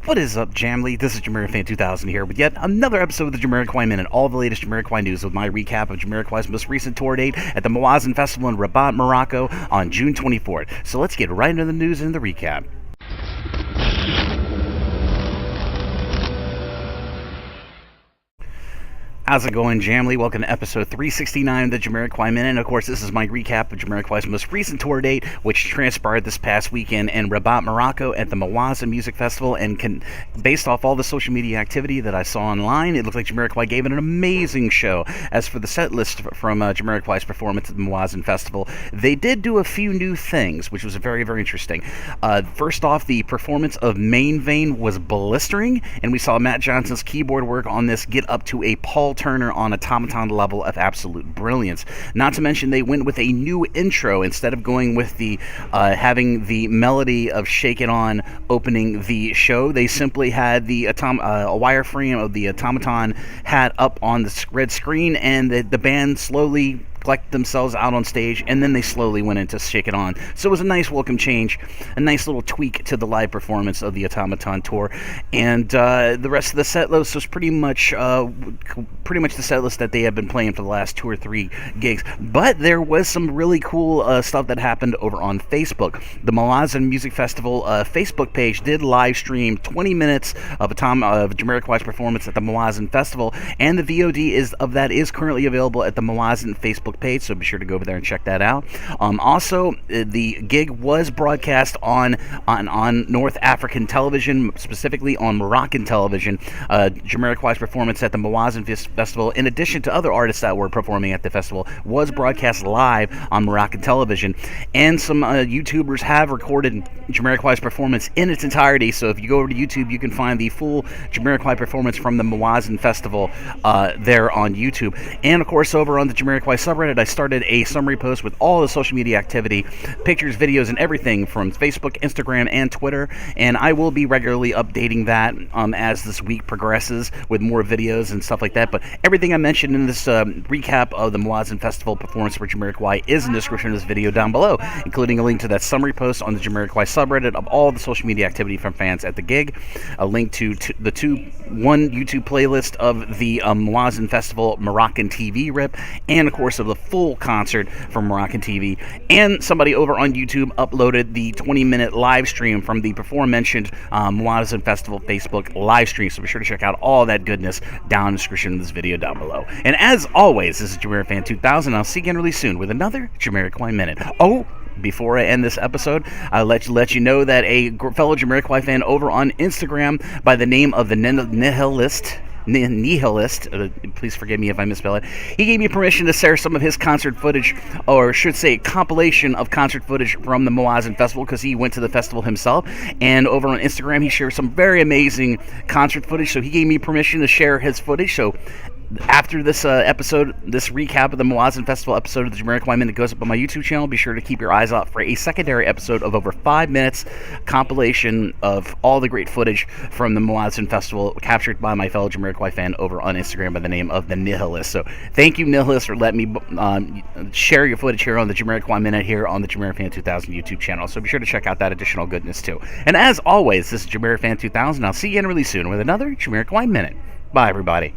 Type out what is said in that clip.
What is up, Jamly? This is JamiroFan2000 here with yet another episode of the JamiroQuai Minute, all the latest JamiroQuai news with my recap of JamiroQuai's most recent tour date at the Mawazine Festival in Rabat, Morocco on June 24th. So let's get right into the news and the recap. How's it going, Jamly? Welcome to episode 369 of the JamiroQuai Minute. And of course, this is my recap of JamiroQuai's most recent tour date, which transpired this past weekend in Rabat, Morocco at the Mawazine Music Festival. And based off all the social media activity that I saw online, it looked like JamiroQuai gave it an amazing show. As for the set list from JamiroQuai's performance at the Mawazine Festival, they did do a few new things, which was very, very interesting. First off, the performance of Main Vein was blistering, and we saw Matt Johnson's keyboard work on this get up to a Paul Turner on Automaton level of absolute brilliance. Not to mention, they went with a new intro instead of going with the having the melody of Shake It On opening the show. They simply had the a wireframe of the Automaton hat up on the red screen, and the band slowly collected themselves out on stage, and then they slowly went into Shake It On. So it was a nice welcome change, a nice little tweak to the live performance of the Automaton tour. And the rest of the set list was pretty much the set list that they have been playing for the last 2 or 3 gigs. But there was some really cool stuff that happened over on Facebook. The Mawazine Music Festival Facebook page did live stream 20 minutes of JamiroQuai's performance at the Mawazine Festival, and the VOD of that is currently available at the Mawazine Facebook page, so be sure to go over there and check that out. Also, the gig was broadcast on North African television, specifically on Moroccan television. JamiroQuai's performance at the Mawazine Festival, in addition to other artists that were performing at the festival, was broadcast live on Moroccan television. And some YouTubers have recorded JamiroQuai's performance in its entirety, so if you go over to YouTube, you can find the full JamiroQuai performance from the Mawazine Festival there on YouTube. And of course, over on the JamiroQuai subreddit, I started a summary post with all the social media activity, pictures, videos, and everything from Facebook, Instagram, and Twitter, and I will be regularly updating that as this week progresses with more videos and stuff like that. But everything I mentioned in this recap of the Mawazine Festival performance for JamiroQuai is in the description of this video down below, including a link to that summary post on the JamiroQuai subreddit of all the social media activity from fans at the gig, a link to one YouTube playlist of the Mawazine Festival Moroccan TV rip, and of course of the full concert from Moroccan TV. And somebody over on YouTube uploaded the 20-minute live stream from the before-mentioned Mawazine Festival Facebook live stream, so be sure to check out all that goodness down in the description of this video down below. And as always, this is JamiroFan2000. I'll see you again really soon with another JamiroQuai Minute. Oh, before I end this episode, I'll let you know that a fellow JamiroQuai fan over on Instagram by the name of the Nihilist, please forgive me if I misspell it, he gave me permission to share some of his concert footage, or I should say compilation of concert footage from the Mawazine Festival, because he went to the festival himself, and over on Instagram he shared some very amazing concert footage, so he gave me permission to share his footage. So after this episode, this recap of the Mawazine Festival episode of the JamiroQuai Minute goes up on my YouTube channel, be sure to keep your eyes out for a secondary episode of over 5 minutes compilation of all the great footage from the Mawazine Festival captured by my fellow JamiroQuai fan over on Instagram by the name of the Nihilist. So thank you, Nihilist, for letting me share your footage here on the JamiroQuai Minute here on the JamiroFan2000 YouTube channel. So be sure to check out that additional goodness too. And as always, this is JamiroFan2000. I'll see you again really soon with another JamiroQuai Minute. Bye, everybody.